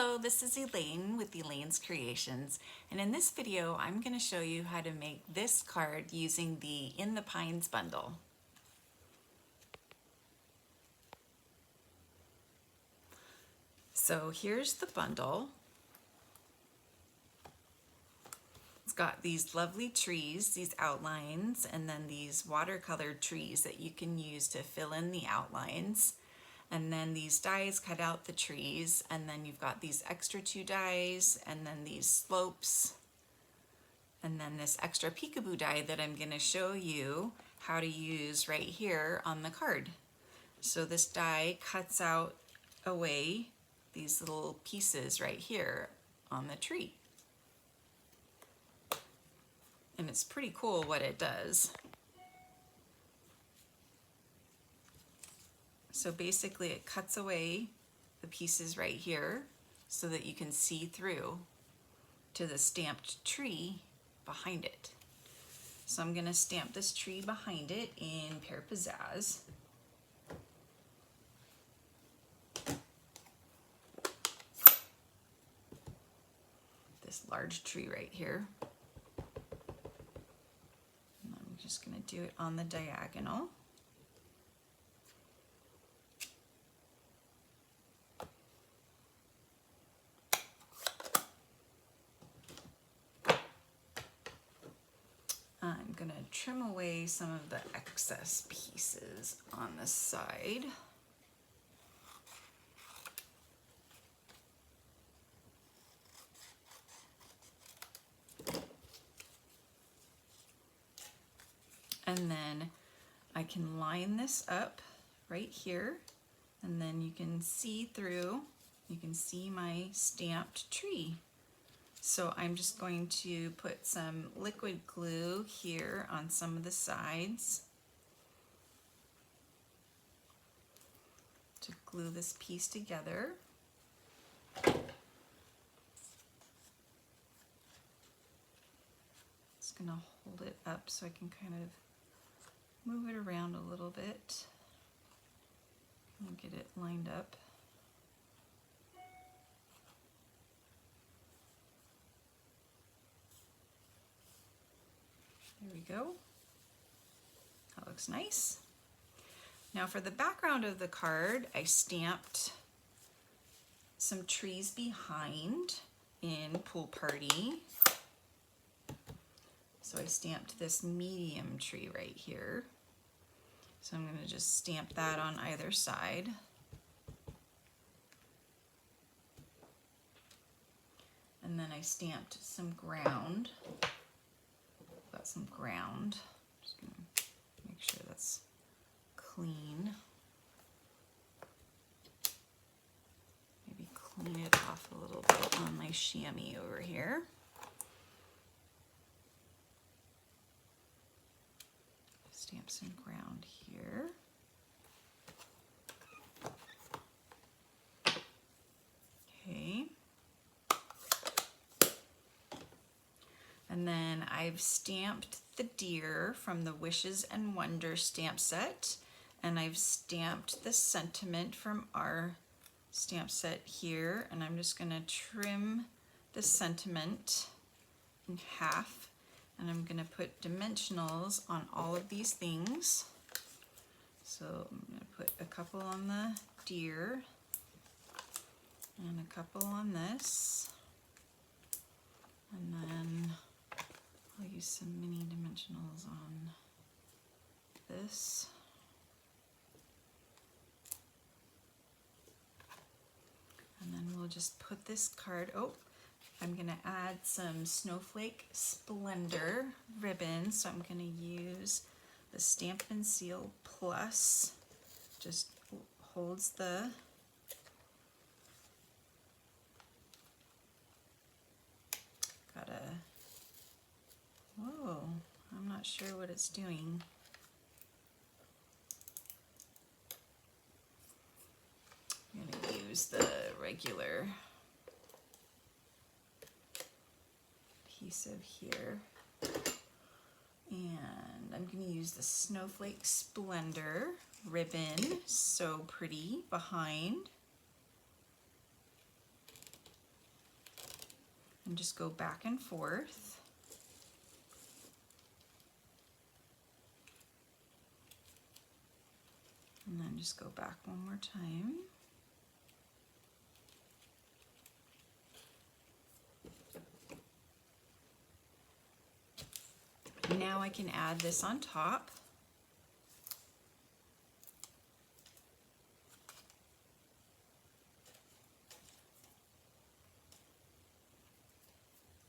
Hello, this is Elaine with Elaine's Creations, and in this video I'm going to show you how to make this card using the In the Pines bundle. So here's the bundle. It's got these lovely trees, these outlines, and then these watercolor trees that you can use to fill in the outlines. And then these dies cut out the trees, and then you've got these extra 2 dies, and then these slopes, and then this extra peekaboo die that I'm going to show you how to use right here on the card. So this die cuts out away these little pieces right here on the tree. And it's pretty cool what it does. So basically it cuts away the pieces right here so that you can see through to the stamped tree behind it. So I'm going to stamp this tree behind it in Pear Pizzazz. This large tree right here. And I'm just going to do it on the diagonal. I'm going to trim away some of the excess pieces on the side. And then I can line this up right here, and then you can see through, you can see my stamped tree. So I'm just going to put some liquid glue here on some of the sides to glue this piece together. Just going to hold it up so I can kind of move it around a little bit and get it lined up. There we go. That looks nice. Now for the background of the card, I stamped some trees behind in Pool Party. So I stamped this medium tree right here. So I'm going to just stamp that on either side. And then I stamped some ground. Got some ground. Just going to make sure that's clean. Maybe clean it off a little bit on my chamois over here. Stamp some ground here. Okay. And then I've stamped the deer from the Wishes and Wonder stamp set, and I've stamped the sentiment from our stamp set here, and I'm just going to trim the sentiment in half. And I'm going to put dimensionals on all of these things. So I'm going to put a couple on the deer and a couple on this. And then I'll use some mini dimensionals on this. And then we'll just put this card, I'm going to add some Snowflake Splendor ribbon, so I'm going to use the Stampin' Seal Plus. Just holds the whoa, I'm not sure what it's doing. I'm going to use the regular adhesive here, and I'm going to use the Snowflake Splendor ribbon, so pretty, behind. and just go back and forth. And then just go back one more time. Now I can add this on top.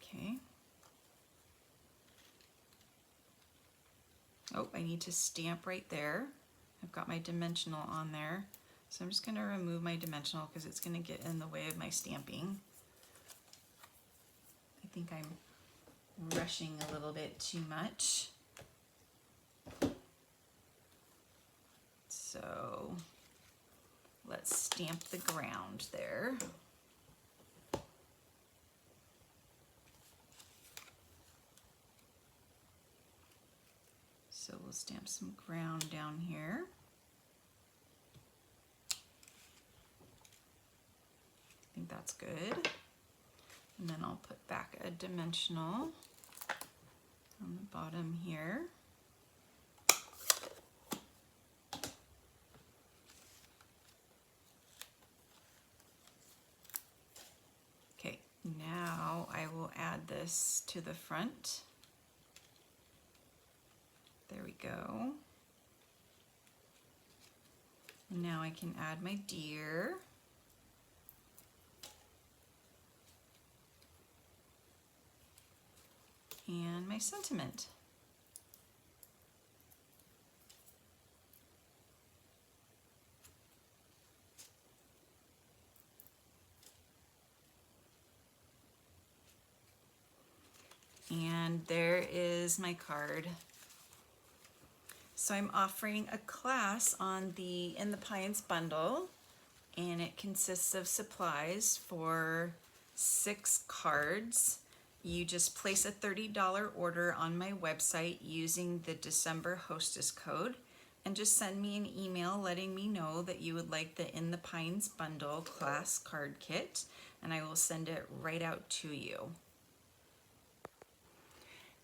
Okay. Oh, I need to stamp right there. I've got my dimensional on there. So I'm just going to remove my dimensional because it's going to get in the way of my stamping. I think I'm rushing a little bit too much. So let's stamp the ground there. So we'll stamp some ground down here. I think that's good. And then I'll put back a dimensional on the bottom here. Okay, now I will add this to the front. There we go. Now I can add my deer. And my sentiment. And there is my card. So I'm offering a class on the In the Pines bundle, and it consists of supplies for 6 cards. You just place a $30 order on my website using the December hostess code, and just send me an email letting me know that you would like the In the Pines bundle class card kit, and I will send it right out to you.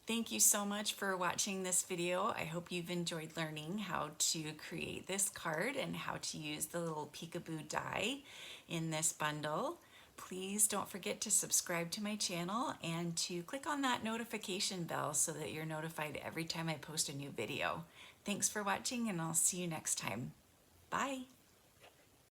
Thank you so much for watching this video. I hope you've enjoyed learning how to create this card and how to use the little peekaboo die in this bundle. Please don't forget to subscribe to my channel and to click on that notification bell so that you're notified every time I post a new video. Thanks for watching, and I'll see you next time. Bye.